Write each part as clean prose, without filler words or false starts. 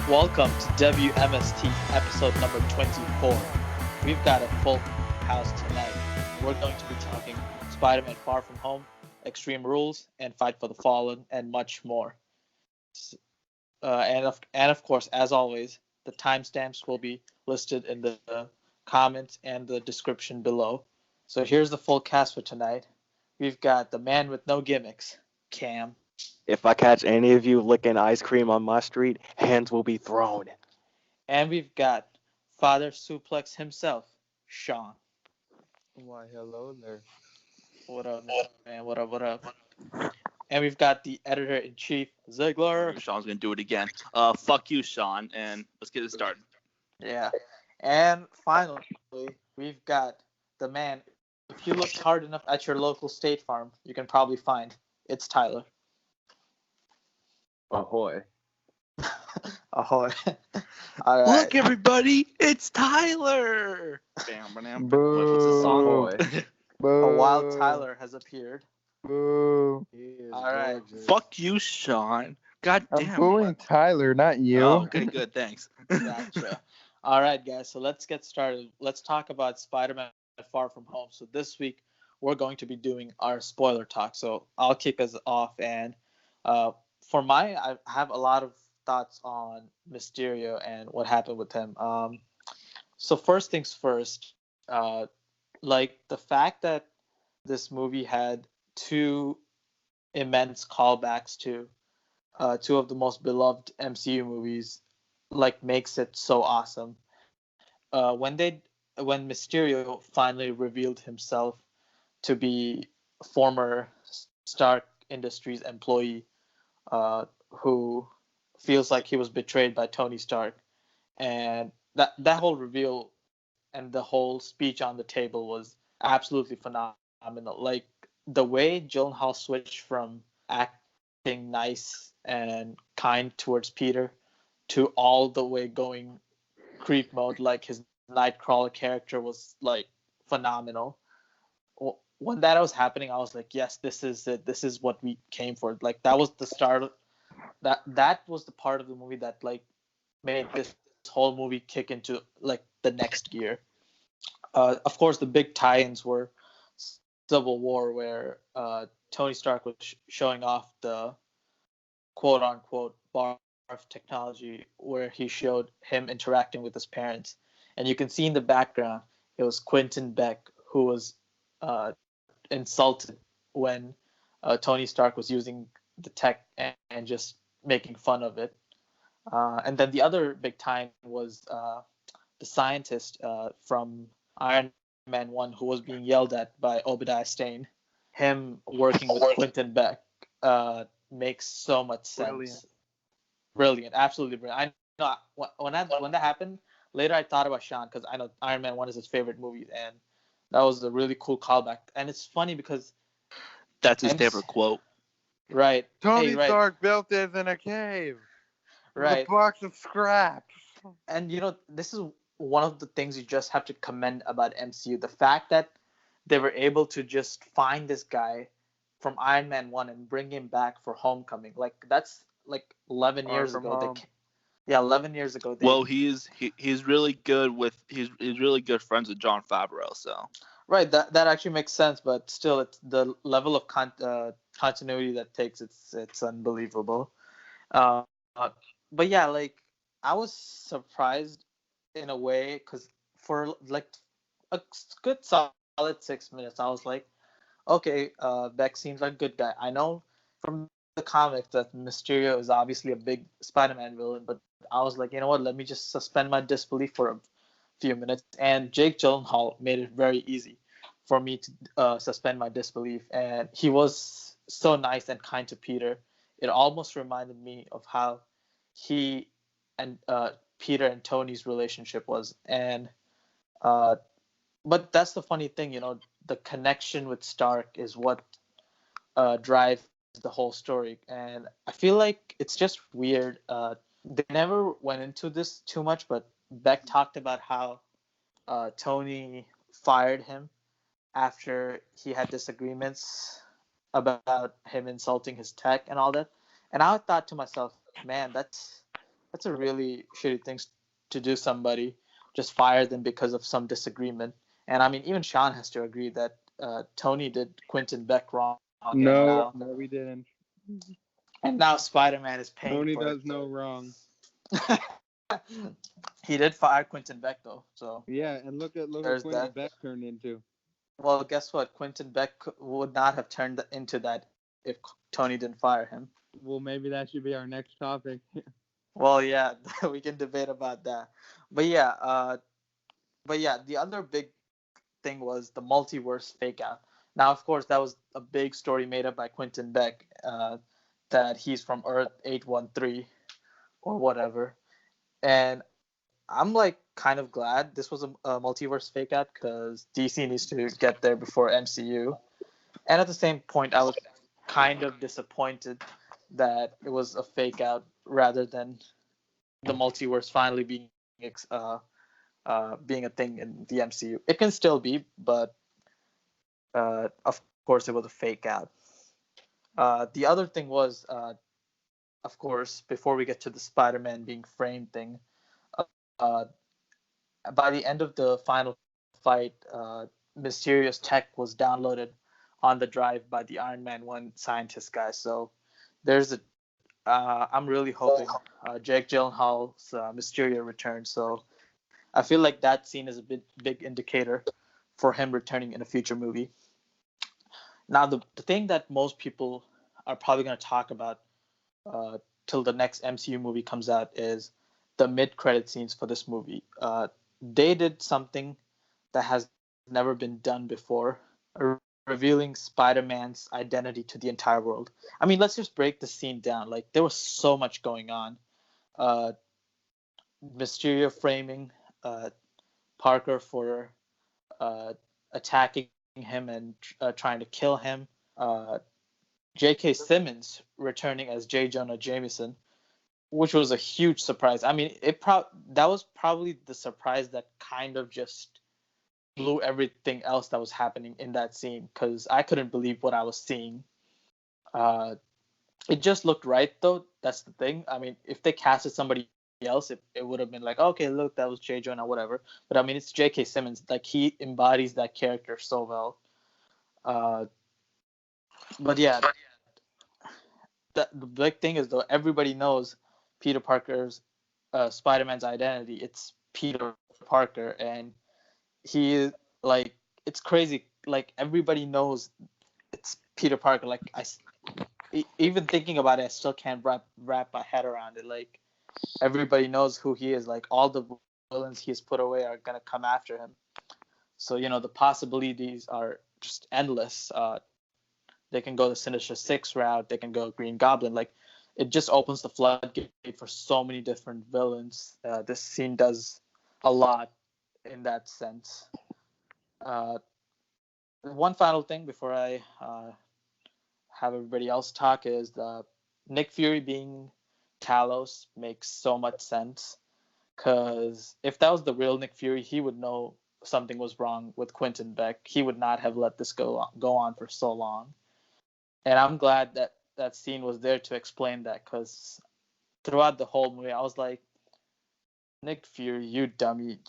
Welcome to W.M.S.T episode number 24. We've got a full house tonight. We're going to be talking Spider-Man Far From Home, Extreme Rules, and Fight for the Fallen, and much more. And of course, as always, the timestamps will be listed in the comments and the description below. So here's the full cast for tonight. We've got the man with no gimmicks, Cam. If I catch any of you licking ice cream on my street, hands will be thrown. And we've got Father Suplex himself, Shawn. Why, hello there. What up, man? What up? And we've got the editor-in-chief, Ziggler. Sean's gonna do it again. Fuck you, Shawn, and let's get it started. Yeah. And finally, we've got the man. If you look hard enough at your local State Farm, you can probably find it's Tyler. Ahoy. Ahoy. All right. Look, everybody, it's Tyler. Bam. Boo. What's the song? Ahoy. Boo. A wild Tyler has appeared. Boo. All right. Fuck you, Shawn. God I'm damn. booing Tyler, not you. Oh, okay, good, thanks. Gotcha. All right, guys. So let's get started. Let's talk about Spider-Man Far From Home. So this week we're going to be doing our spoiler talk. So I'll kick us off, and I have a lot of thoughts on Mysterio and what happened with him. So first things first, like the fact that this movie had two immense callbacks to two of the most beloved MCU movies, like makes it so awesome. When Mysterio finally revealed himself to be a former Stark Industries employee, who feels like he was betrayed by Tony Stark, and that whole reveal and the whole speech on the table was absolutely phenomenal. Like the way Gyllenhaal switched from acting nice and kind towards Peter to all the way going creep mode, like his Nightcrawler character was like phenomenal. When that was happening, I was like, yes, this is it. This is what we came for. Like that was the start. That was the part of the movie that like made this whole movie kick into like the next gear. Of course, the big tie-ins were Civil War, where Tony Stark was showing off the quote-unquote barf technology, where he showed him interacting with his parents. And you can see in the background, it was Quentin Beck who was insulted when Tony Stark was using the tech and just making fun of it. And then the other big time was the scientist from Iron Man 1 who was being yelled at by Obadiah Stane. Him working with Quentin Beck makes so much sense. Brilliant, absolutely brilliant. I know when that happened, later I thought about Shawn because I know Iron Man 1 is his favorite movie, and that was a really cool callback. And it's funny because That's his favorite quote. Right. Tony Stark built this in a cave. Right. With a box of scraps. And this is one of the things you just have to commend about MCU. The fact that they were able to just find this guy from Iron Man 1 and bring him back for Homecoming. Like that's like 11 years ago. 11 years ago. Well, he's really good he's really good friends with Jon Favreau, so. Right, that actually makes sense, but still, it's the level of continuity that takes it's unbelievable. But yeah, like I was surprised in a way because for like a good solid 6 minutes, I was like, okay, Beck seems like a good guy. I know from the comics that Mysterio is obviously a big Spider-Man villain, but I was like, you know what? Let me just suspend my disbelief for a few minutes. And Jake Gyllenhaal made it very easy for me to suspend my disbelief. And he was so nice and kind to Peter. It almost reminded me of how he and Peter and Tony's relationship was. And but that's the funny thing, the connection with Stark is what drives the whole story. And I feel like it's just weird. They never went into this too much, but Beck talked about how Tony fired him after he had disagreements about him insulting his tech and all that. And I thought to myself, man, that's a really shitty thing to do. Somebody just fire them because of some disagreement. And I mean, even Shawn has to agree that Tony did Quentin Beck wrong, No, we didn't. and now Spider-Man is paying Tony for does no wrong. it. He did fire Quentin Beck though, so Yeah, and look what there's Quentin that. Beck turned into. Well, guess what? Quentin Beck would not have turned into that if Tony didn't fire him. Well, maybe that should be our next topic. Well, yeah, we can debate about that. But yeah, the other big thing was the multiverse fake out. Now, of course, that was a big story made up by Quentin Beck, that he's from Earth 813 or whatever. And I'm like kind of glad this was a multiverse fake out because DC needs to get there before MCU. And at the same point, I was kind of disappointed that it was a fake out rather than the multiverse finally being a thing in the MCU. It can still be, but of course, it was a fake out. The other thing was, of course, before we get to the Spider-Man being framed thing, uh, by the end of the final fight, mysterious tech was downloaded on the drive by the Iron Man 1 scientist guy. So there's a. I'm really hoping Jake Gyllenhaal's Mysterio returns. So I feel like that scene is a big indicator for him returning in a future movie. Now, the thing that most people are probably going to talk about till the next MCU movie comes out is the mid-credit scenes for this movie. They did something that has never been done before, revealing Spider-Man's identity to the entire world. I mean, let's just break the scene down. Like, there was so much going on. Mysterio framing Parker for attacking him and trying to kill him. J.K. Simmons returning as J. Jonah Jameson, which was a huge surprise. I mean, that was probably the surprise that kind of just blew everything else that was happening in that scene because I couldn't believe what I was seeing. It just looked right though. That's the thing. I mean, if they casted somebody else, it would have been like, okay, look, that was J. Jonah, whatever. But I mean, it's J.K. Simmons. Like he embodies that character so well. But yeah, the big thing is though everybody knows Peter Parker's Spider-Man's identity. It's Peter Parker, and he like it's crazy. Like everybody knows it's Peter Parker. Like even thinking about it, I still can't wrap my head around it. Like everybody knows who he is. Like all the villains he's put away are gonna come after him. So the possibilities are just endless. They can go the Sinister Six route. They can go Green Goblin. Like it just opens the floodgate for so many different villains. This scene does a lot in that sense. One final thing before I have everybody else talk is Nick Fury being Talos makes so much sense because if that was the real Nick Fury, he would know something was wrong with Quentin Beck. He would not have let this go on for so long. And I'm glad that that scene was there to explain that because throughout the whole movie, I was like, Nick Fury, you dummy.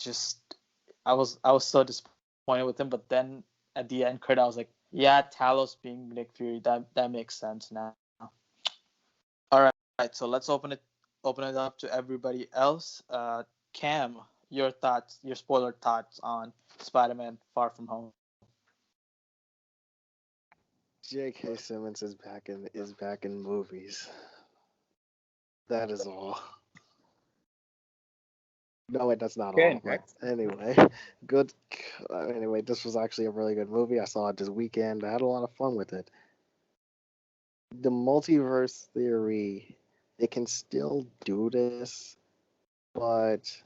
I was so disappointed with him. But then at the end credit, I was like, yeah, Talos being Nick Fury, that makes sense now. All right, so let's open it up to everybody else. Cam, your spoiler thoughts on Spider-Man: Far From Home. J.K. Simmons is back in movies. That is all. No, wait, that's not Okay, all. But next. anyway, good. Anyway, this was actually a really good movie. I saw it this weekend. I had a lot of fun with it. The multiverse theory, they can still do this, but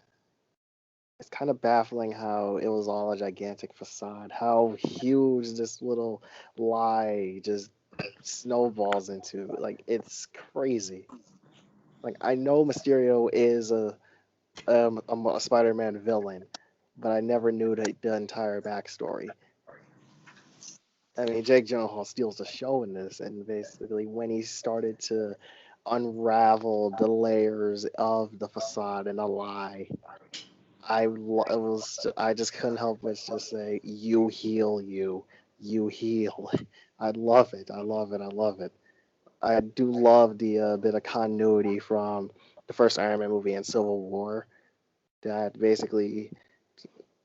it's kind of baffling how it was all a gigantic facade. How huge this little lie just snowballs into. Like, it's crazy. Like, I know Mysterio is a Spider-Man villain, but I never knew the entire backstory. I mean, Jake Gyllenhaal steals the show in this, and basically when he started to unraveled the layers of the facade and the lie. I just couldn't help but just say, "You heal, you heal." I love it. I love it. I love it. I do love the bit of continuity from the first Iron Man movie and Civil War that basically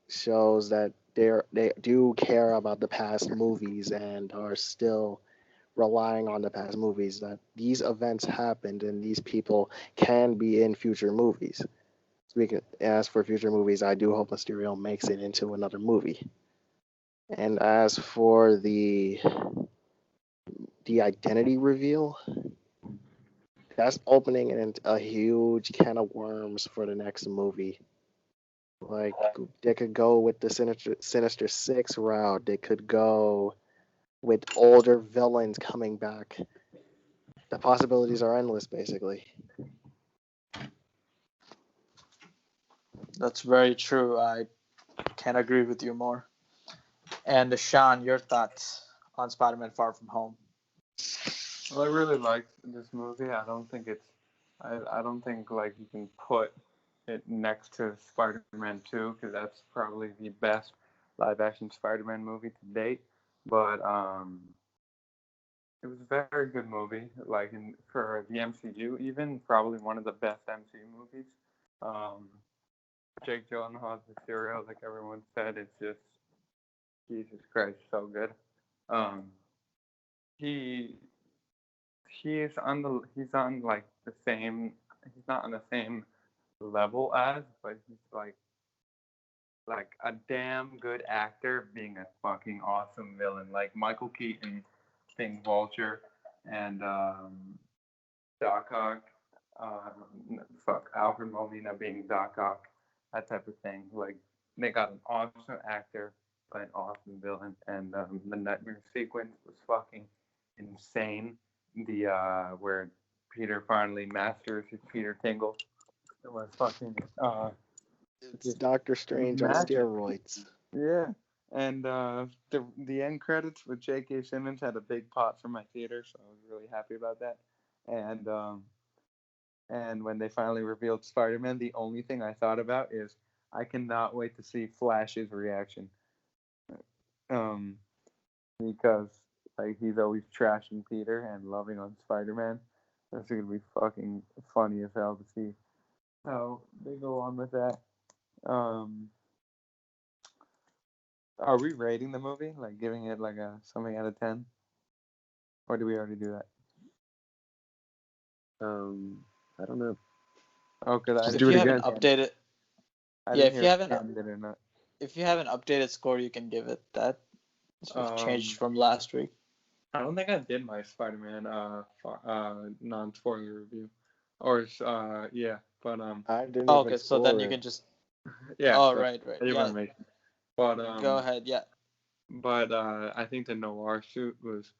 shows that they do care about the past movies and are still relying on the past movies, that these events happened and these people can be in future movies. Speaking as for future movies, I do hope Mysterio makes it into another movie. And as for the identity reveal, that's opening a huge can of worms for the next movie. Like they could go with the Sinister Six route. They could go with older villains coming back. The possibilities are endless, basically. That's very true. I can't agree with you more. And Shawn, your thoughts on Spider-Man: Far From Home? Well, I really liked this movie. I don't think I don't think like you can put it next to Spider-Man 2 because that's probably the best live-action Spider-Man movie to date. But it was a very good movie. Like for the MCU, even probably one of the best MCU movies. Um, Jake Gyllenhaal's Mysterio, like everyone said, it's just Jesus Christ, so good. Um, he he's on like the same. He's not on the same level as, but he's like a damn good actor being a fucking awesome villain. Like Michael Keaton being Vulture and Doc Ock, Alfred Molina being Doc Ock, that type of thing. Like they got an awesome actor but an awesome villain, and the nightmare sequence was fucking insane. The where Peter finally masters his Peter Tingle. It was fucking It's Doctor Strange on magic. steroids. Yeah. And the end credits with J.K. Simmons had a big pop for my theater, so I was really happy about that. And when they finally revealed Spider-Man, the only thing I thought about is I cannot wait to see Flash's reaction. Um, because like he's always trashing Peter and loving on Spider-Man. That's gonna be fucking funny as hell to see how they go on with that. Um, are we rating the movie, like giving it like a something out of 10, or did we already do that? I don't know. Oh, cause I Just If do didn't it you hear haven't again. updated, I yeah, didn't if hear you if haven't, Cam did or not. if you have an updated score, you can give it that. It's changed Um, from last week. I don't think I did my Spider-Man non-spoiler review, or yeah, but I didn't Oh, even okay, so then score you it. can just. yeah, Oh, so right, right, I didn't want yeah. to make, but Go ahead, yeah. I think the noir suit was.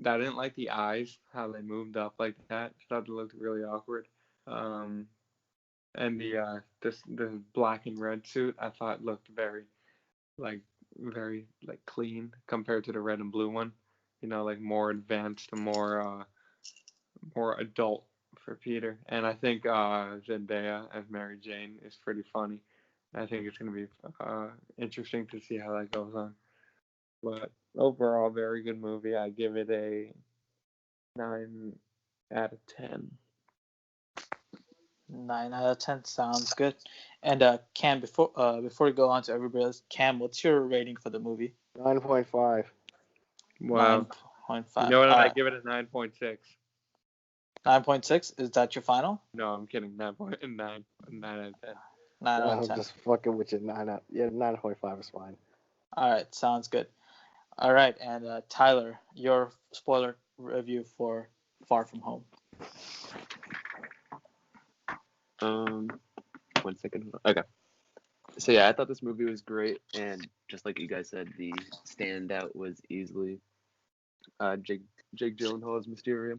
I didn't like the eyes, how they moved up like that. I thought it looked really awkward. Um, and the black and red suit, I thought looked like very like clean compared to the red and blue one. You know, like more advanced, more adult for Peter. And I think Zendaya as Mary Jane is pretty funny. I think it's gonna be interesting to see how that goes on. But overall, very good movie. I give it a 9 out of 10. 9 out of 10 sounds good. And Cam, before we go on to everybody else, Cam, what's your rating for the movie? 9.5. Wow. You 9.5. know what? All I right. give it a 9.6. 9.6. Is that your final? No, I'm kidding. 9.9. 9 out of 10. 9 out of I'm 10. just fucking with you. 9.5 is fine. All right. Sounds good. All right. And Tyler, your spoiler review for Far From Home. 1 second. Okay. So yeah, I thought this movie was great, and just like you guys said, the standout was easily Jake Gyllenhaal's Mysterio.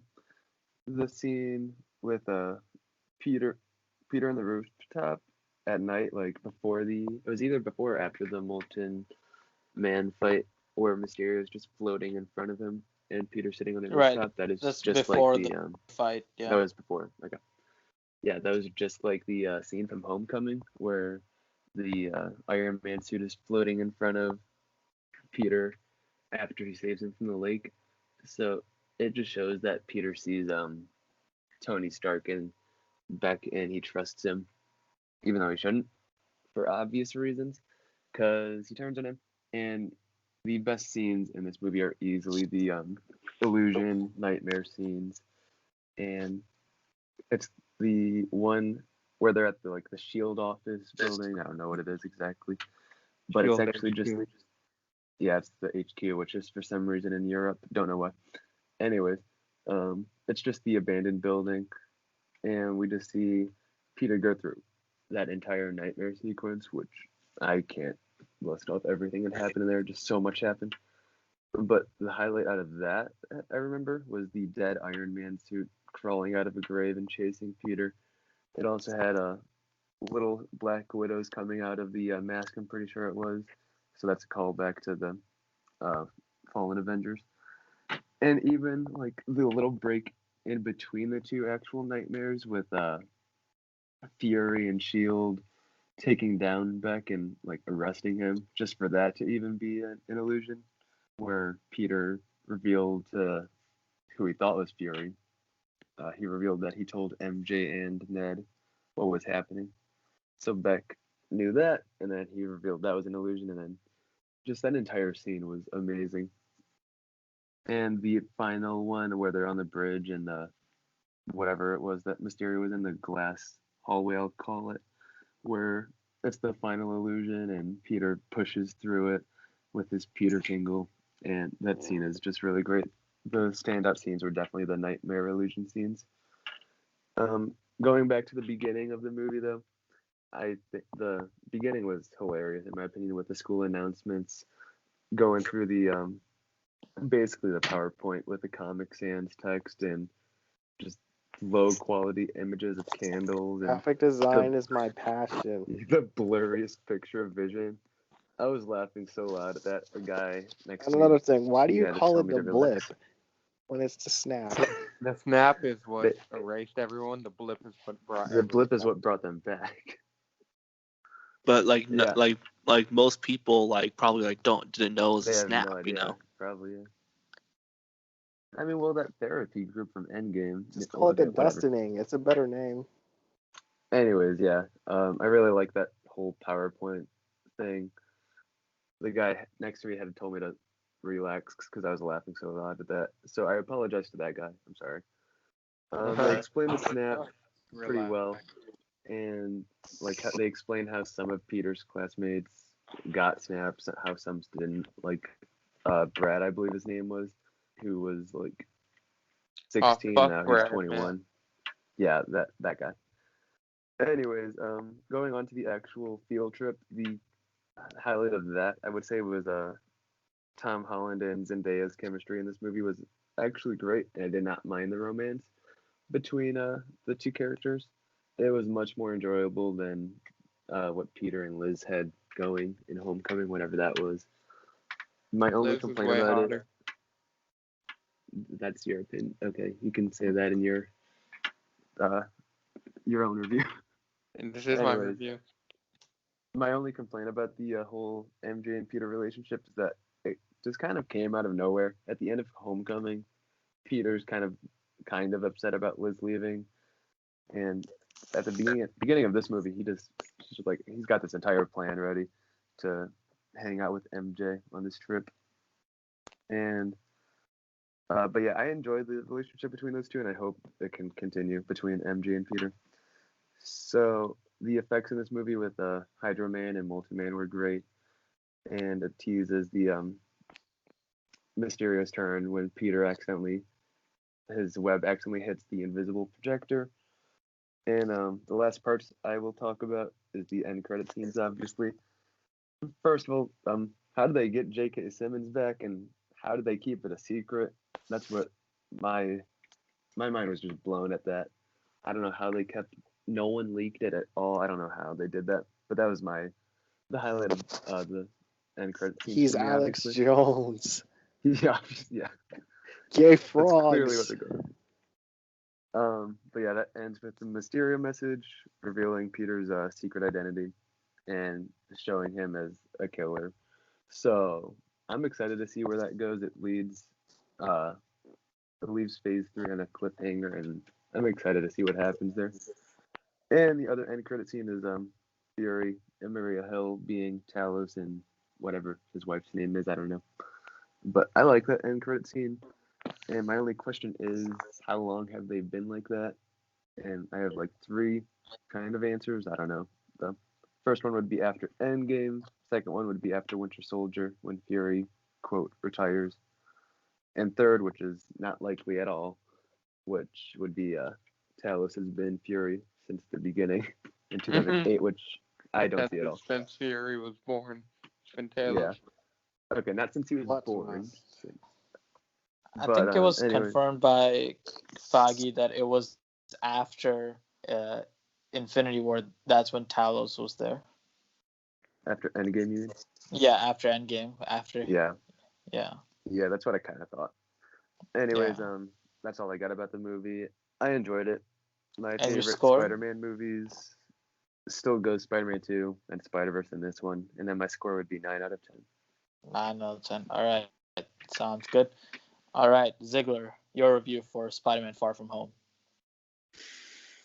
The scene with Peter Peter on the rooftop at night, like it was either before or after the molten man fight, where Mysterio is just floating in front of him, and Peter sitting on the Right. rooftop. That is That's just like before the fight. That Yeah. was before. Okay. Yeah, that was just like the scene from Homecoming where the Iron Man suit is floating in front of Peter after he saves him from the lake. So it just shows that Peter sees Tony Stark and Beck, and he trusts him, even though he shouldn't, for obvious reasons, because he turns on him. And the best scenes in this movie are easily the illusion nightmare scenes, and it's the one where they're at the Shield office building. I don't know what it is exactly, but it's Shield actually just HQ. yeah, it's the HQ, which is for some reason in Europe. Don't know why. Anyways, it's just the abandoned building, and we just see Peter go through that entire nightmare sequence, which I can't list off everything that happened in there. Just so much happened. But the highlight out of that I remember was the dead Iron Man suit crawling out of a grave and chasing Peter. It also had little black widows coming out of the mask. I'm pretty sure it was. So that's a callback to the Fallen Avengers. And even like the little break in between the two actual nightmares with Fury and Shield taking down Beck and like arresting him, just for that to even be an illusion, where Peter revealed who he thought was Fury. He revealed that he told MJ and Ned what was happening. So Beck knew that, and then he revealed that was an illusion, and then just that entire scene was amazing. And the final one where they're on the bridge and whatever it was that Mysterio was in, the glass hallway, I'll call it, where it's the final illusion and Peter pushes through it with his Peter tingle, and that scene is just really great. The standout scenes were definitely the nightmare illusion scenes. Going back to the beginning of the movie though, I think the beginning was hilarious in my opinion, with the school announcements, going through the basically the PowerPoint with the Comic Sans text and just low quality images of candles and Graphic design is my passion. the blurriest picture of Vision. I was laughing so loud at that. A guy next And to another me, thing, why do he you had to call tell it me the to blip relax. when it's the snap? The snap is what The- erased everyone. The blip is what brought The blip everyone is what brought them back. But like Yeah. like most people like probably like didn't know it was They a have snap, no idea. you know. Probably, yeah. I mean, well, that therapy group from Endgame. Just call it the whatever. destining. It's a better name. Anyways, yeah. I really like that whole PowerPoint thing. The guy next to me had told me to relax because I was laughing so loud at that. So I apologize to that guy. I'm sorry. They explained the snap pretty well, and like they explained how some of Peter's classmates got snaps, how some didn't. Like Brad, I believe his name was, who was like 16 fuck now. Brad, He's 21. man. Yeah, that guy. Anyways, going on to the actual field trip, the highlight of that I would say was Tom Holland and Zendaya's chemistry in this movie was actually great, and I did not mind the romance between the two characters. It was much more enjoyable than what Peter and Liz had going in Homecoming, whenever that was. My only Liz is complaint way about hotter. that's your opinion. Okay, you can say that in your own review. And this is my Anyways. review. My only complaint about the whole MJ and Peter relationship is that it just kind of came out of nowhere. At the end of Homecoming, Peter's kind of upset about Liz leaving, and at the beginning of this movie, he's got this entire plan ready to hang out with MJ on this trip. And but yeah, I enjoyed the relationship between those two, and I hope it can continue between MJ and Peter. So the effects in this movie with Hydro Man and Multi Man were great, and it teases the Mysterio's turn when his web accidentally hits the invisible projector. And the last parts I will talk about is the end credit scenes, obviously. First of all, how did they get J.K. Simmons back, and how did they keep it a secret? That's what my mind was just blown at that. I don't know how they kept. No one leaked it at all. I don't know how they did that, but that was the highlight of the end credit scenes. He's for me, Alex obviously. Jones. Yeah, yeah. Gay That's clearly what frogs. they're going. But yeah, that ends with the Mysterio message revealing Peter's secret identity and showing him as a killer. So I'm excited to see where that goes. It leaves Phase 3 on a cliffhanger, and I'm excited to see what happens there. And the other end credit scene is Fury and Maria Hill being Talos and whatever his wife's name is. I don't know. But I like that end credit scene. And my only question is, how long have they been like that? And I have like 3 kind of answers. I don't know. The first one would be after Endgame. Second one would be after Winter Soldier, when Fury, quote, retires. And third, which is not likely at all, which would be Talos has been Fury since the beginning in 2008, which I don't see at all. Since Fury was born, it's been Yeah. Talos. Okay, not since he was What born. was- I think it was anyway. confirmed by Foggy that it was after Infinity War. That's when Talos was there. After Endgame, you mean? Yeah, after Endgame. After. Yeah. Yeah. Yeah, that's what I kind of thought. Anyways, that's all I got about the movie. I enjoyed it. My And your favorite score? Spider-Man movies still goes Spider-Man 2 and Spider-Verse in this one, and then my score would be 9 out of 10. 9 out of 10. All right. Sounds good. All right, Ziggler, your review for Spider-Man Far From Home.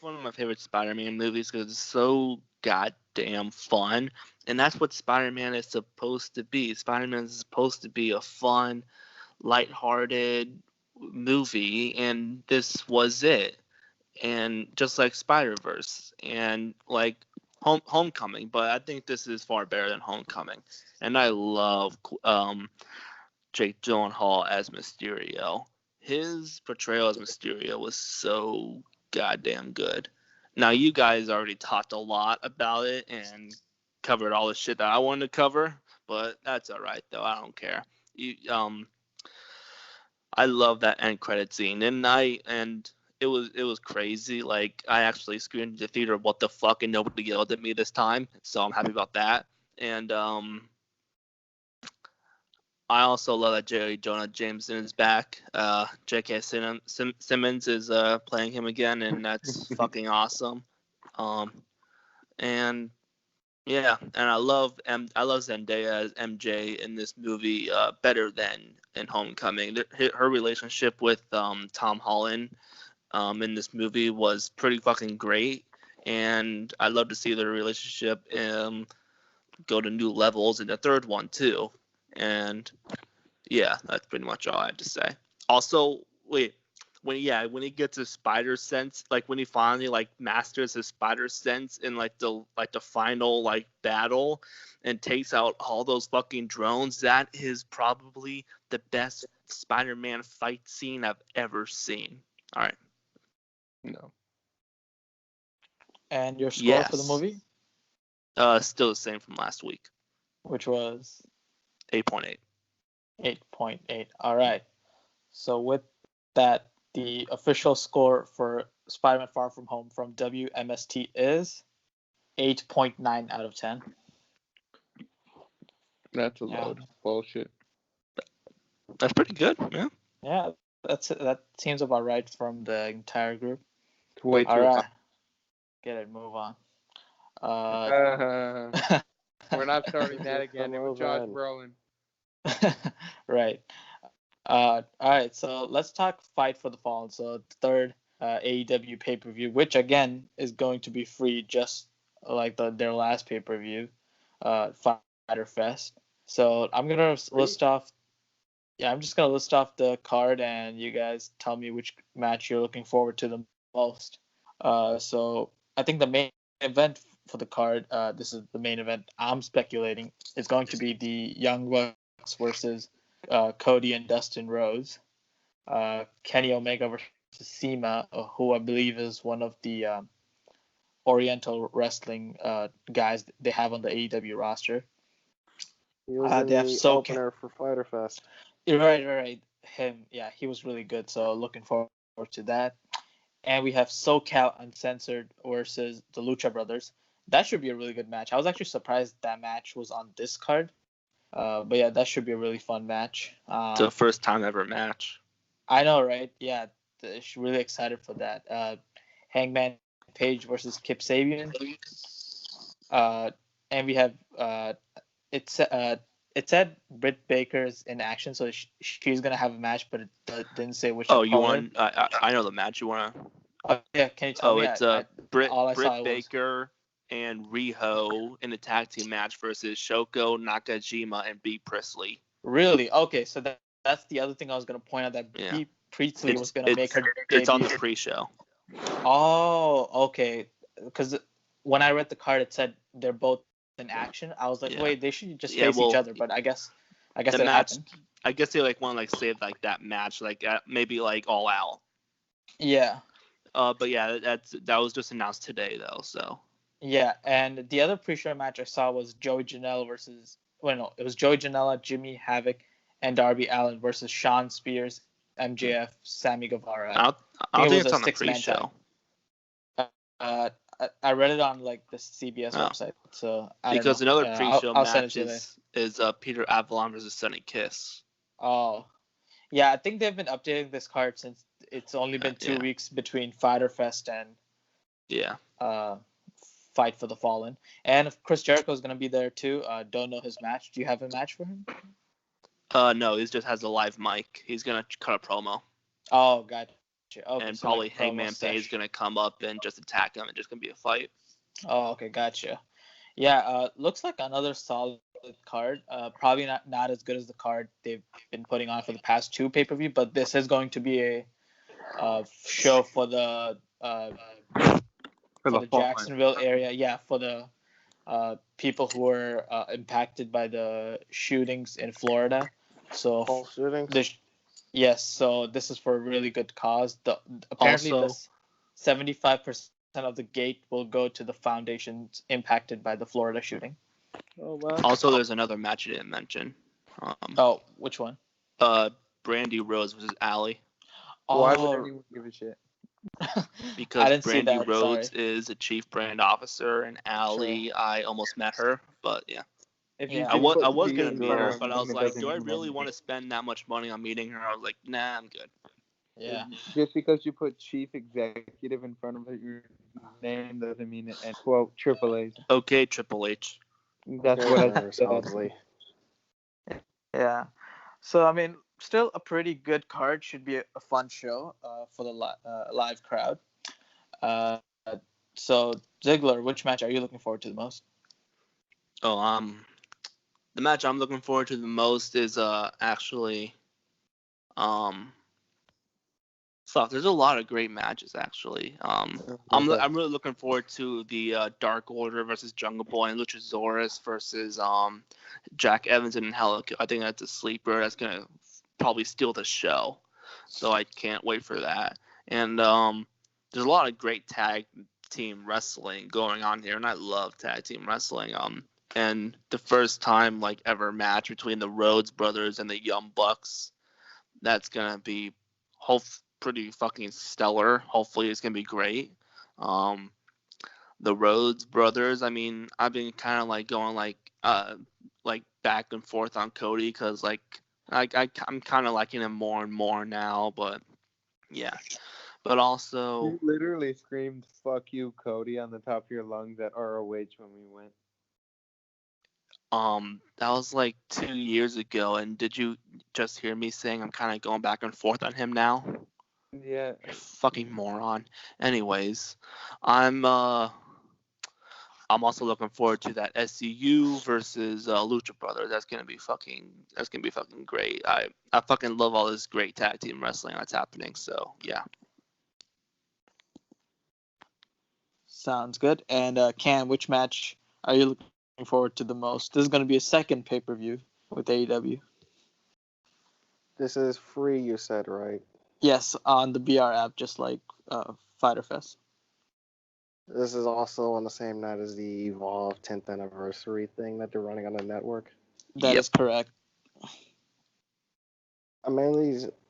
One of my favorite Spider-Man movies because it's so goddamn fun, and that's what Spider-Man is supposed to be. Spider-Man is supposed to be a fun, lighthearted movie, and this was it. And just like Spider-Verse and like Homecoming, but I think this is far better than Homecoming. And I love Jake Gyllenhaal as Mysterio. His portrayal as Mysterio was so goddamn good. Now you guys already talked a lot about it and covered all the shit that I wanted to cover, but that's all right though. I don't care. I love that end credit scene, and it was crazy. Like I actually screamed in the theater, "What the fuck?" and nobody yelled at me this time, so I'm happy about that. And I also love that J. Jonah Jameson is back. J.K. Simmons is playing him again, and that's fucking awesome. And yeah, and I love Zendaya as MJ in this movie better than in Homecoming. Her relationship with Tom Holland in this movie was pretty fucking great, and I'd love to see their relationship go to new levels in the third one too. And yeah, that's pretty much all I have to say. Also, wait, when he gets his spider sense, like when he finally like masters his spider sense in like the final like battle and takes out all those fucking drones, that is probably the best Spider-Man fight scene I've ever seen. All right. No. And your score for the Yes. movie, Still the same from last week. which was 8.8. 8.8. All right. So with that, the official score for Spider-Man Far From Home from W.M.S.T is 8.9 out of 10. That's a load of bullshit. That's pretty good. Yeah. Yeah, that seems about right from the entire group. It's way too All right. high. Get it, move on. We're not starting that again. It was Move Josh on. Brolin. Right. All right, so let's talk Fight for the Fallen. So the third AEW pay-per-view, which again is going to be free, just like their last pay-per-view, Fighter Fest. So I'm gonna list off. Yeah, I'm just gonna list off the card, and you guys tell me which match you're looking forward to the most. So I think the main event for the card, this is the main event. I'm speculating is going to be the Young Bucks versus Cody and Dustin Rhodes. Kenny Omega versus Cena, who I believe is one of the Oriental wrestling guys they have on the AEW roster. He was in They have the SoCal. opener for Fighter Fest. Right. Him, yeah, he was really good. So looking forward to that. And we have SoCal Uncensored versus the Lucha Brothers. That should be a really good match. I was actually surprised that match was on this card. But yeah, that should be a really fun match. It's a first time ever match. I know, right? Yeah, really excited for that. Hangman Page versus Kip Sabian. And we have it's it said Britt Baker's in action, so she's gonna have a match, but it didn't say which Oh, you opponent. want? I know the match. You want to? Oh yeah, can you tell Oh, me? it's All I saw Britt was Baker and Riho in a tag team match versus Shoko Nakajima and B Priestley. really okay. So that's the other thing I was gonna point out, that Yeah. B Priestley was gonna make her It's on the debut. pre-show. Oh, okay. Because when I read the card, it said they're both in action. I was like, Yeah. wait, they should just Yeah, face each well, other. But I guess the it match. happened. I guess they like want to like save like that match, like maybe like all out. Yeah. But yeah, that was just announced today though. So. Yeah, and the other pre-show match I saw was Joey Janela versus. Well, no, it was Joey Janela, Jimmy Havoc, and Darby Allin versus Shawn Spears, MJF, Sammy Guevara. I don't it think was it's a on the six-man tag. pre-show. I read it on like the CBS Oh. website, so I Because don't know. another pre-show I'll send it match to you later. is Peter Avalon versus Sonny Kiss. Oh, yeah, I think they've been updating this card since it's only been 2 weeks between Fighter Fest and Fight for the Fallen. And Chris Jericho is going to be there too. Don't know his match. Do you have a match for him? No, he just has a live mic. He's gonna cut a promo. Oh, gotcha. Okay, and so probably like Hangman Page is gonna come up and just attack him. It's just gonna be a fight. Oh, okay, gotcha. Yeah, looks like another solid card. Probably not as good as the card they've been putting on for the past 2 pay-per-view, but this is going to be a show for the Jacksonville area. Yeah, for the people who were impacted by the shootings in Florida. So Whole shootings. Yes, so this is for a really good cause. Apparently, Also, 75% of the gate will go to the foundations impacted by the Florida shooting. Oh wow. Also, there's another match you didn't mention. Which one? Brandy Rose versus Allie. Why would anyone give a shit? Because I didn't Brandy see that, Rhodes sorry. is a chief brand officer, and Allie, I almost met her, but yeah. If you Yeah. I can was put gonna G meet in her, front but I of was him, it like, doesn't do I mean really anything. want to spend that much money on meeting her? I was like, nah, I'm good. Yeah. Just because you put chief executive in front of your name doesn't mean it. And quote Triple H. Okay, Triple H. That's Okay, what I whatever, said. Salsley. Yeah. So, I mean, still a pretty good card. Should be a fun show for the live crowd. So, Ziggler, which match are you looking forward to the most? Oh, the match I'm looking forward to the most is actually fuck. There's a lot of great matches actually. I'm really looking forward to the Dark Order versus Jungle Boy and Luchasaurus versus Jack Evans and Helico. I think that's a sleeper. That's gonna probably steal the show. So I can't wait for that. And there's a lot of great tag team wrestling going on here, and I love tag team wrestling. And the first time like ever match between the Rhodes brothers and the Young Bucks, that's gonna be pretty fucking stellar. Hopefully it's gonna be great. The Rhodes brothers, I mean, I've been kind of like going like back and forth on Cody because like I'm kind of liking him more and more now, but yeah. But also, You literally screamed "fuck you, Cody" on the top of your lungs at ROH when we went. that was like 2 years ago, and did you just hear me saying I'm kind of going back and forth on him now? Yeah. Fucking moron. Anyways, I'm also looking forward to that SCU versus Lucha Brothers. That's gonna be fucking great. I fucking love all this great tag team wrestling that's happening. So yeah. Sounds good. And Cam, which match are you looking forward to the most? This is going to be a second pay-per-view with AEW. This is free, you said, right? Yes, on the BR app, just like Fighter Fest. This is also on the same night as the Evolve 10th anniversary thing that they're running on the network. That is correct.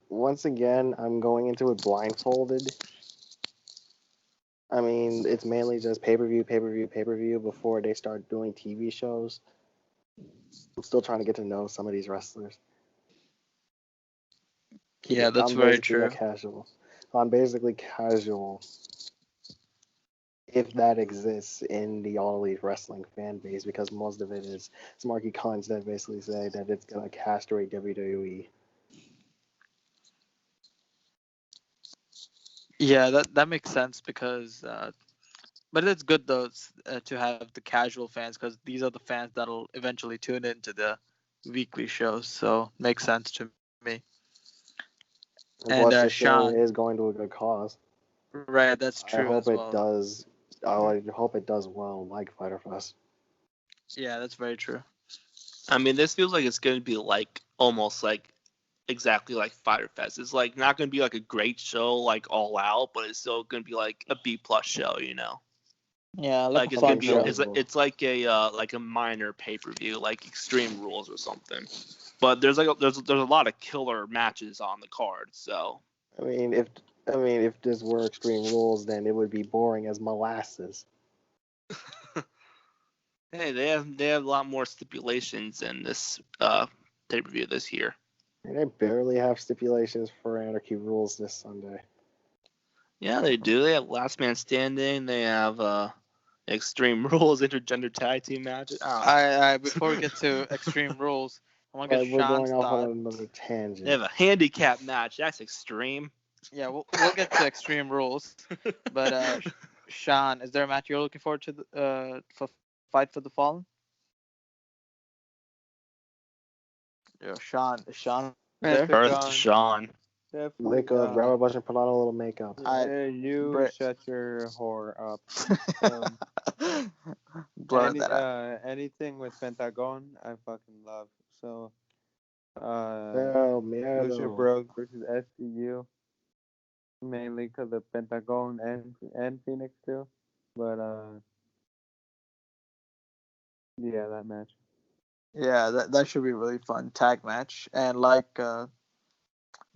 Once again, I'm going into it blindfolded. I mean, it's mainly just pay-per-view before they start doing TV shows. I'm still trying to get to know some of these wrestlers. Yeah, that's I'm very basically a true. casual. I'm basically casual if that exists in the All Elite Wrestling fan base, because most of it is smarky cons that basically say that it's gonna castrate WWE. Yeah, that makes sense because, but it's good though to have the casual fans because these are the fans that'll eventually tune into the weekly shows. So makes sense to me. And And plus, the show Shawn, is going to a good cause. right? That's I true hope as it well. does. I hope it does well, like Fighter Fest. Yeah, that's very true. I mean, this feels like it's going to be like almost like exactly like Fighter Fest. It's like not going to be like a great show like all out, but it's still going to be like a B plus show, you know. Yeah, like Like a it's gonna fun be show. it's like a minor pay per view like Extreme Rules or something. But there's there's a lot of killer matches on the card, so I mean, if this were Extreme Rules, then it would be boring as molasses. hey, they have a lot more stipulations in this pay per view this year. And they barely have stipulations for Anarchy Rules this Sunday. Yeah, they do. They have Last Man Standing. They have Extreme Rules intergender tag team matches. I before we get to Extreme Rules, I want to But get we're Sean's going off thought. on another They tangent. have a handicap match. That's extreme. Yeah, we'll get to Extreme Rules, but Sean, is there a match you're looking forward to for Fight for the Fallen? Yeah, Sean, is Sean there? Earth to Shawn. Definitely Lick up, grab a bunch and put on a little makeup. you Brit- shut your whore up. Blur that out. Anything with Pentagon, I fucking love. So, Oh, Lucha miedo. Bros versus SCU, mainly because of Pentagon and Phoenix too. But yeah, that match. Yeah, that should be a really fun tag match. And like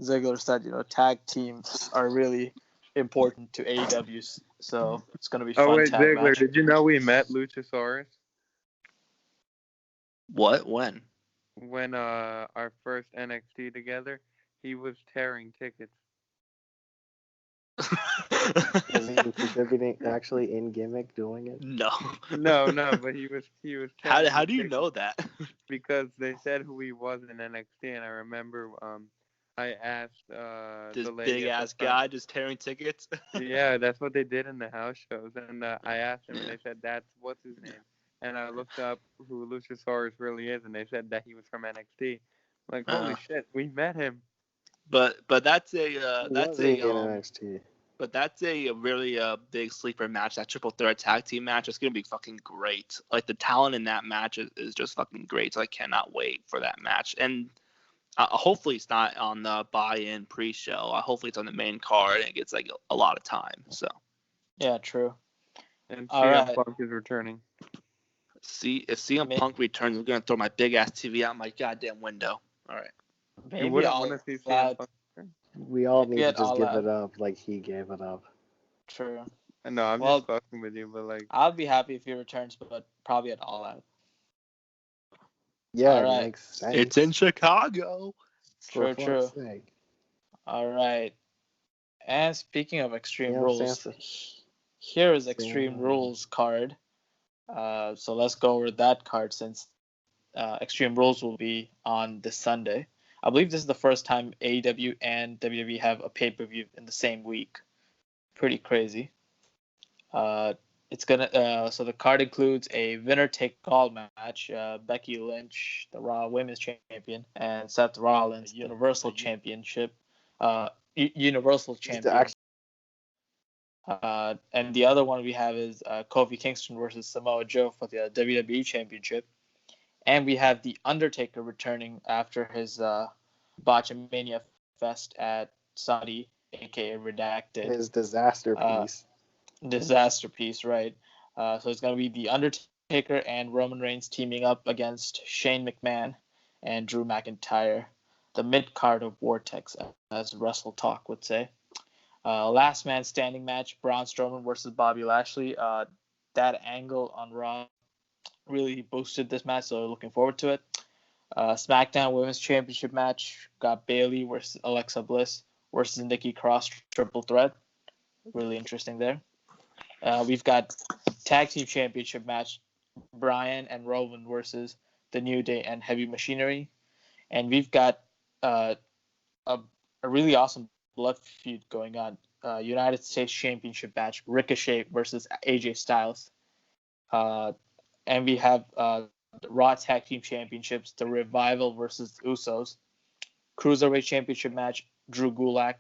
Ziggler said, tag teams are really important to AEW, so it's gonna be Oh fun wait, tag Ziggler, match. did you know we met Luchasaurus What? When? when our first NXT together? He was tearing tickets. Was he contributing actually in gimmick doing it? No. No, but he was How tearing do you tickets. know that? Because they said who he was in NXT, and I remember I asked This the lady big at the ass front. guy just tearing tickets. Yeah, that's what they did in the house shows, and I asked them, and Yeah. they said that's what's his name, and I looked up who Luchasaurus really is, and they said that he was from NXT. Like holy shit, we met him. But that's Was he in NXT? but that's a really big sleeper match. That triple threat tag team match is gonna be fucking great. Like the talent in that match is just fucking great. So I cannot wait for that match. And hopefully it's not on the buy-in pre-show. Hopefully it's on the main card and it gets like a lot of time. So Yeah, true. And All CM right. Punk is returning. if CM Punk returns, I'm gonna throw my big ass TV out my goddamn window. All right. You Maybe wouldn't All want to see CM Out. Punk return? We all Maybe need to at just All give Out. it up like he gave it up. True. No, I'm Well, just fucking with you, but like, I'll be happy if he returns, but probably at All Out. Yeah, All it right. makes sense. It's in Chicago. For True. fuck's sake. All right. And speaking of Extreme Damn, Rules, Sansa. here is Extreme Damn. Rules card. So let's go over that card since Extreme Rules will be on this Sunday. I believe this is the first time AEW and WWE have a pay-per-view in the same week. Pretty crazy. It's gonna so the card includes a winner-take-all match. Becky Lynch, the Raw Women's Champion, and Seth Rollins, Universal Championship. Universal Champion. And the other one we have is Kofi Kingston versus Samoa Joe for the WWE Championship. And we have The Undertaker returning after his Botchamania Fest at Saudi, aka Redacted. His disaster piece. Disaster piece, right? So it's going to be The Undertaker and Roman Reigns teaming up against Shane McMahon and Drew McIntyre. The mid-card of Vortex, as Wrestle Talk would say. Last man standing match, Braun Strowman versus Bobby Lashley. That angle on Raw really boosted this match, so looking forward to it. SmackDown Women's Championship match got Bailey versus Alexa Bliss versus Nikki Cross triple threat. Really interesting there. We've got Tag Team Championship match Bryan and Rowan versus The New Day and Heavy Machinery. And we've got a really awesome blood feud going on. United States Championship match Ricochet versus AJ Styles. And we have Raw Tag Team Championships, The Revival versus Usos. Cruiserweight Championship match Drew Gulak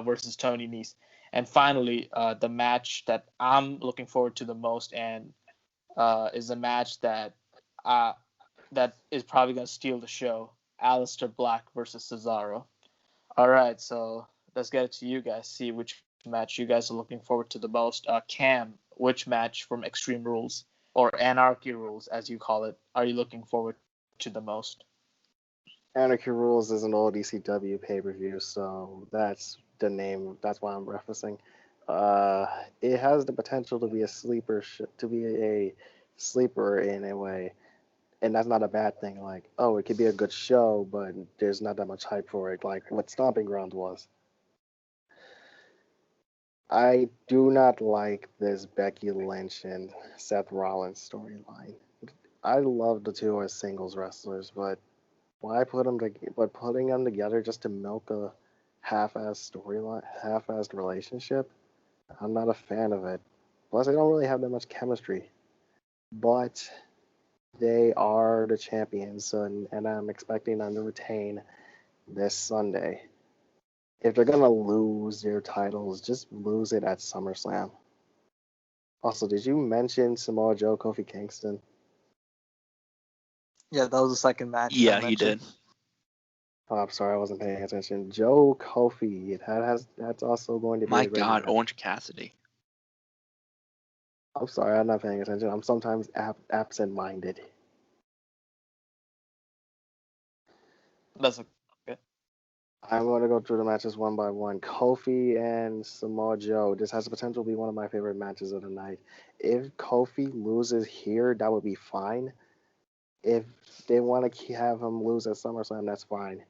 versus Tony Nese. And finally, the match that I'm looking forward to the most and is a match that is probably going to steal the show. Aleister Black versus Cesaro. All right, so let's get it to you guys. See which match you guys are looking forward to the most. Cam, which match from Extreme Rules or Anarchy Rules, as you call it, are you looking forward to the most? Anarchy Rules is an old ECW pay-per-view, so that's the name. That's why I'm referencing. It has the potential to be a sleeper, sleeper in a way, and that's not a bad thing. Like, oh, it could be a good show, but there's not that much hype for it, like what Stomping Grounds was. I do not like this Becky Lynch and Seth Rollins storyline. I love the two as singles wrestlers, but why put them but putting them together just to milk a half-assed storyline, half-assed relationship? I'm not a fan of it. Plus, they don't really have that much chemistry. But they are the champions, and I'm expecting them to retain this Sunday. If they're gonna lose their titles, just lose it at SummerSlam. Also, did you mention Samoa Joe, Kofi Kingston? Yeah, that was the second match. Yeah, he did. Oh, I'm sorry, I wasn't paying attention. Joe Kofi, that's also going to be My a great God, match. Orange Cassidy. I'm sorry, I'm not paying attention. I'm sometimes absent-minded. That's okay. I'm going to go through the matches one by one. Kofi and Samoa Joe. This has the potential to be one of my favorite matches of the night. If Kofi loses here, that would be fine. If they want to have him lose at SummerSlam, that's fine.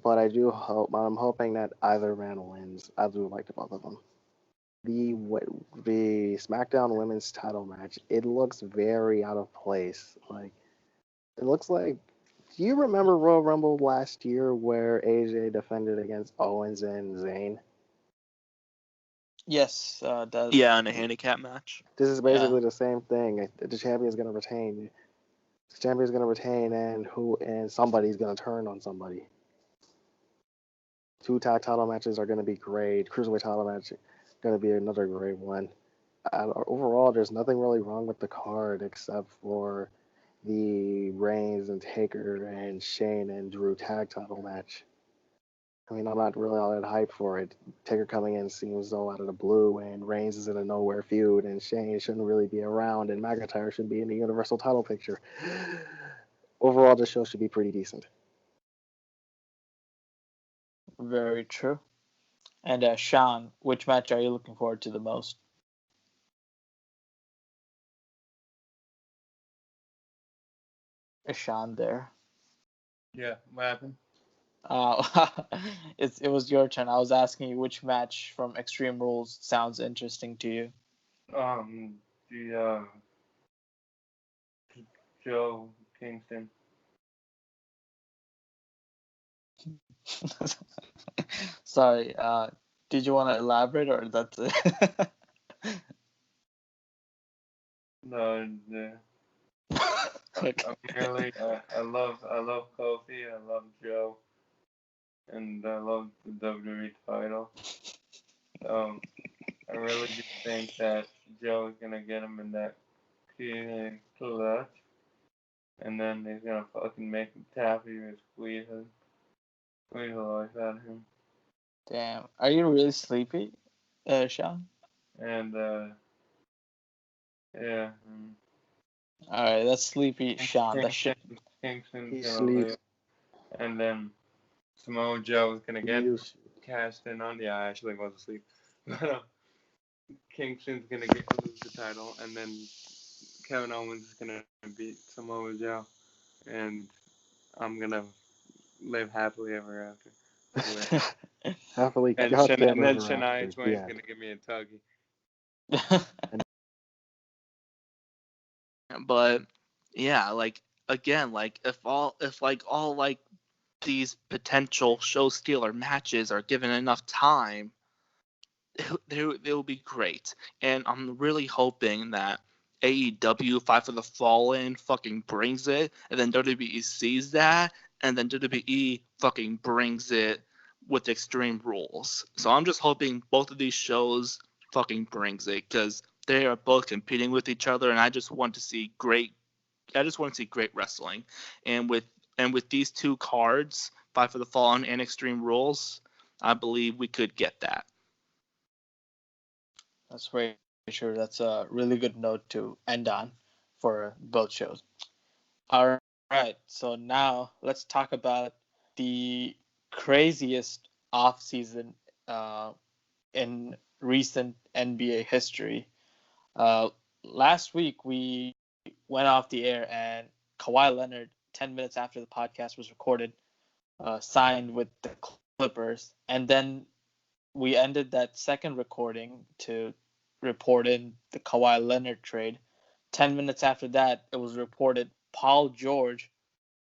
But I'm hoping that either man wins. I do like the both of them. The SmackDown Women's Title match. It looks very out of place. Like it looks like. Do you remember Royal Rumble last year where AJ defended against Owens and Zayn? Yes, Yeah, in a handicap match. This is basically the same thing. The champion's gonna retain. The champion's gonna retain, and somebody's gonna turn on somebody. Two tag title matches are gonna be great. Cruiserweight title match gonna be another great one. Overall, there's nothing really wrong with the card except for the Reigns and Taker and Shane and Drew tag title match. I mean, I'm not really all that hyped for it. Taker coming in seems so out of the blue, and Reigns is in a nowhere feud, and Shane shouldn't really be around, and McIntyre should be in the Universal title picture. Overall, the show should be pretty decent. very true. And Shawn, which match are you looking forward to the most? Is Shawn there? Yeah, what happened? It was your turn. I was asking you which match from Extreme Rules sounds interesting to you. The Joe Kingston. Sorry. Did you want to elaborate or that's it? No, Okay. I love Kofi. I love Joe, and I love the WWE title. I really do think that Joe is gonna get him in that clutch, and then he's gonna fucking make him taffy or squeeze the life out of him. Damn. Are you really sleepy, Shawn? And yeah. All right, that's sleepy Shawn. That shit. Kingston's He gonna sleeps. lose, and then Samoa Joe is gonna get Use. cast in on. Yeah, I actually was asleep. But Kingston's gonna lose the title, and then Kevin Owens is gonna beat Samoa Joe, and I'm gonna live happily ever after. With Happily, and goddamn then ever Shania after. Twain's Yeah. gonna give me a tuggy. But yeah, like again, like if like all like these potential show stealer matches are given enough time, they'll be great. And I'm really hoping that AEW Fight for the Fallen fucking brings it, and then WWE sees that, and then WWE fucking brings it with Extreme Rules. So I'm just hoping both of these shows fucking brings it, because they are both competing with each other, and I just want to see great. I just want to see great wrestling, and with these two cards, Fight for the Fallen and Extreme Rules, I believe we could get that. That's very true. That's a really good note to end on for both shows. All right, so now let's talk about the craziest offseason in recent NBA history. Uh, Last week we went off the air and Kawhi Leonard, 10 minutes after the podcast was recorded, signed with the Clippers. And then we ended that second recording to report in the Kawhi Leonard trade. 10 minutes after that, it was reported Paul George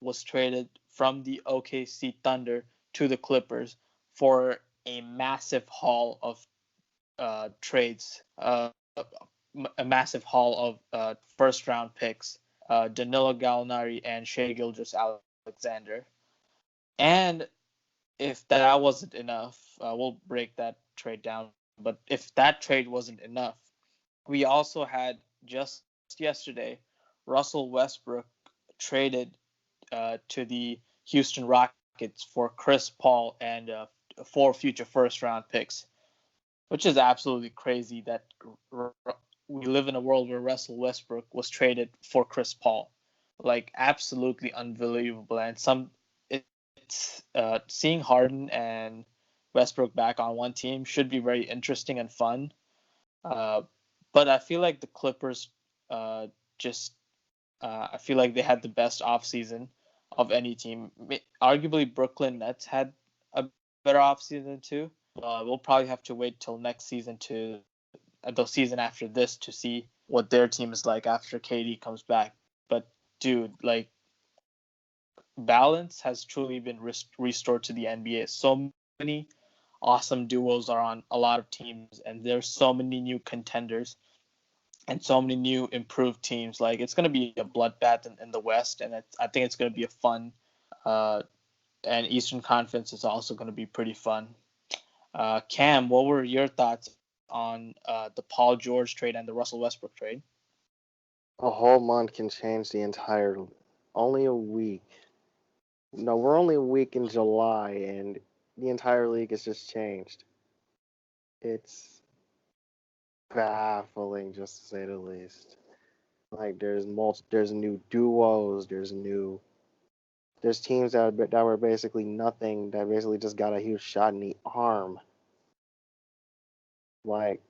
was traded from the OKC Thunder to the Clippers for a massive haul of trades, a massive haul of first round picks, Danilo Gallinari and Shai Gilgeous-Alexander. And if that wasn't enough, we'll break that trade down. But if that trade wasn't enough, we also had just yesterday Russell Westbrook traded to the Houston Rockets for Chris Paul and 4 future first round picks, which is absolutely crazy that we live in a world where Russell Westbrook was traded for Chris Paul. Like, absolutely unbelievable. And it's seeing Harden and Westbrook back on one team should be very interesting and fun. Uh, but I feel like the Clippers just I feel like they had the best offseason of any team. Arguably, Brooklyn Nets had a better offseason too. We'll probably have to wait till next season the season after this to see what their team is like after KD comes back. But dude, like, balance has truly been restored to the NBA. So many awesome duos are on a lot of teams, and there's so many new contenders and so many new improved teams. Like, it's going to be a bloodbath in the West, and I think it's going to be a fun. And Eastern Conference is also going to be pretty fun. Cam, what were your thoughts on the Paul George trade and the Russell Westbrook trade? A whole month can change the entire. Only a week. No, we're only a week in July, and the entire league has just changed. It's baffling, just to say the least. Like, there's new duos, there's teams that were basically nothing, that basically just got a huge shot in the arm. Like,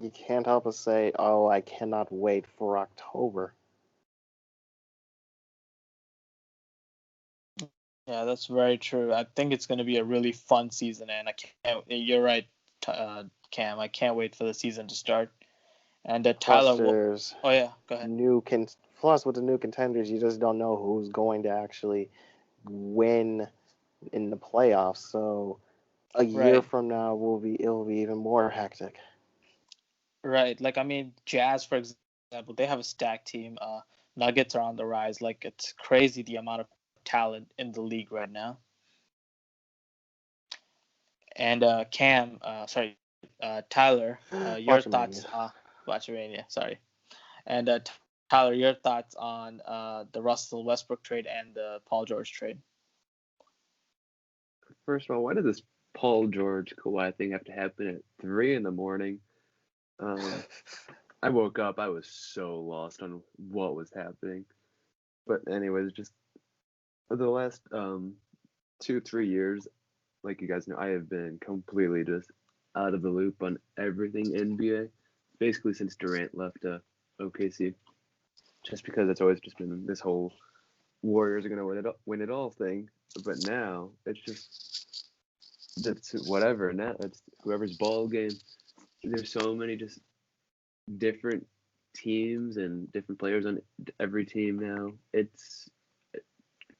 you can't help but say, oh, I cannot wait for October. Yeah, that's very true. I think it's going to be a really fun season, and I can't. You're right, Cam. I can't wait for the season to start. And Plus, Tyler, there's oh yeah, go ahead. plus with the new contenders, you just don't know who's going to actually win in the playoffs. So a year Right, from now it'll be even more hectic. right. Like, I mean, Jazz, for example, they have a stacked team. Nuggets are on the rise. Like, it's crazy the amount of talent in the league right now. And Cam, sorry, Tyler, your thoughts? Watchamania. Watchamania, sorry. And Tyler, your thoughts on the Russell Westbrook trade and the Paul George trade? First of all, why did this Paul George Kawhi thing have to happen at 3 in the morning? I woke up, I was so lost on what was happening. But anyways, just for the last 2-3 years, like you guys know, I have been completely just out of the loop on everything NBA, basically since Durant left OKC, just because it's always just been this whole Warriors are gonna win it all thing. But now it's just that's whatever. Now it's whoever's ball game. There's so many just different teams and different players on every team now. It's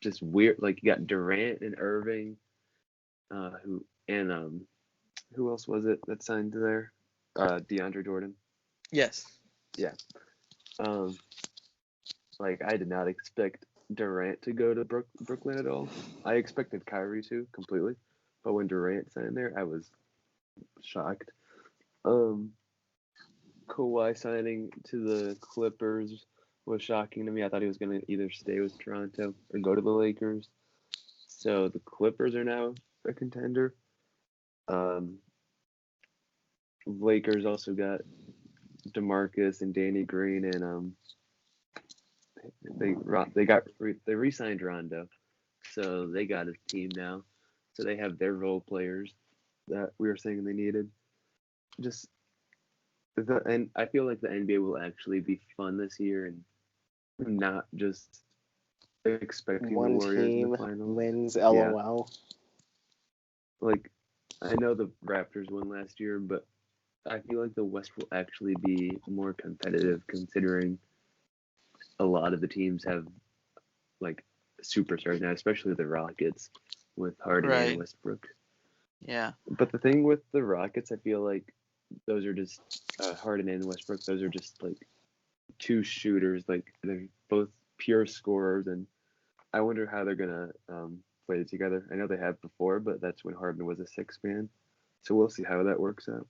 just weird. Like you got Durant and Irving, who else was it that signed there? DeAndre Jordan. Yes. Yeah. Like I did not expect Durant to go to Brooklyn at all. I expected Kyrie to completely, but when Durant signed there, I was shocked. Kawhi signing to the Clippers was shocking to me. I thought he was going to either stay with Toronto or go to the Lakers. So the Clippers are now a contender. Lakers also got DeMarcus and Danny Green, and they re-signed Rondo, so they got a team now. So they have their role players that we were saying they needed. And I feel like the NBA will actually be fun this year and not just expecting One the Warriors in team the finals. wins. Yeah. LOL. Like I know the Raptors won last year, but I feel like the West will actually be more competitive considering a lot of the teams have like superstars now, especially the Rockets with Harden Right. and Westbrook. Yeah. But the thing with the Rockets, I feel like those are just Harden and Westbrook. Those are just like two shooters. Like they're both pure scorers, and I wonder how they're gonna play together. I know they have before, but that's when Harden was a six man. So we'll see how that works out.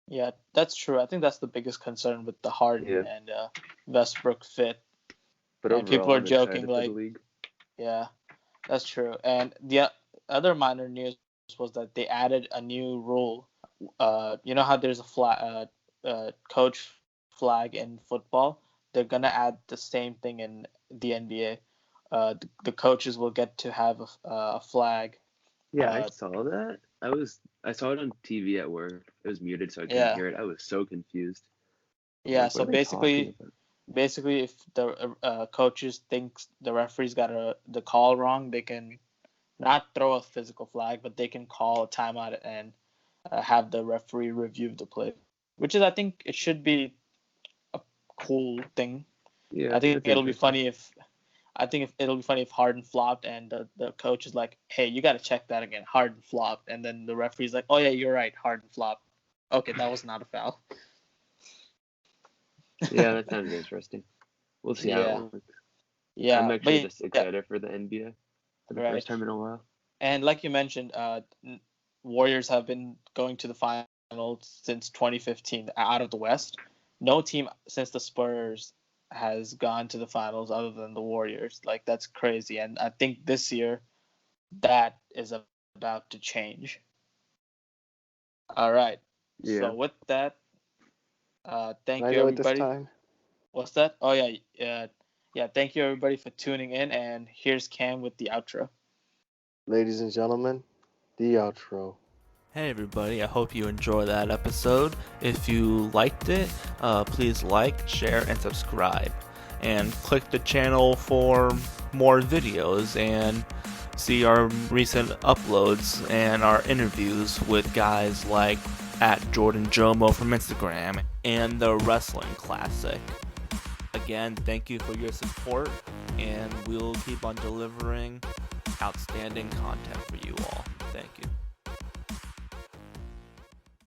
Yeah, that's true. I think that's the biggest concern with the Harden and Westbrook fit. But And people overall, are I'm joking excited for like, the league. yeah, that's true. And the other minor news was that they added a new rule. You know how there's a coach flag in football? They're gonna add the same thing in the NBA. The coaches will get to have a flag. Yeah, I saw that. I saw it on TV at work. It was muted, so I couldn't hear it. I was so confused. Yeah. Like, So basically, if the coaches think the referees got the call wrong, they can not throw a physical flag, but they can call a timeout and have the referee review the play, which is, I think, it should be a cool thing. Yeah, I think it'll be funny if Harden flopped and the coach is like, hey, you got to check that again. Harden flopped, and then the referee's like, oh yeah, you're right, Harden flopped. Okay, that was not a foul. Yeah, that sounds interesting. We'll see how it works. Yeah, I'm actually just excited for the NBA for the Right. first time in a while. And like you mentioned, Warriors have been going to the finals since 2015 out of the West. No team since the Spurs has gone to the finals other than the Warriors. Like, that's crazy. And I think this year that is about to change. All right. Yeah. So with that, thank I you, know everybody. at this time. What's that? Oh, yeah. Thank you, everybody, for tuning in. And here's Cam with the outro. Ladies and gentlemen, the outro. Hey everybody, I hope you enjoyed that episode. If you liked it, please like, share, and subscribe. And click the channel for more videos and see our recent uploads and our interviews with guys like @JordanJomo from Instagram and the Wrestling Classic. Again, thank you for your support, and we'll keep on delivering outstanding content for you all. Thank you.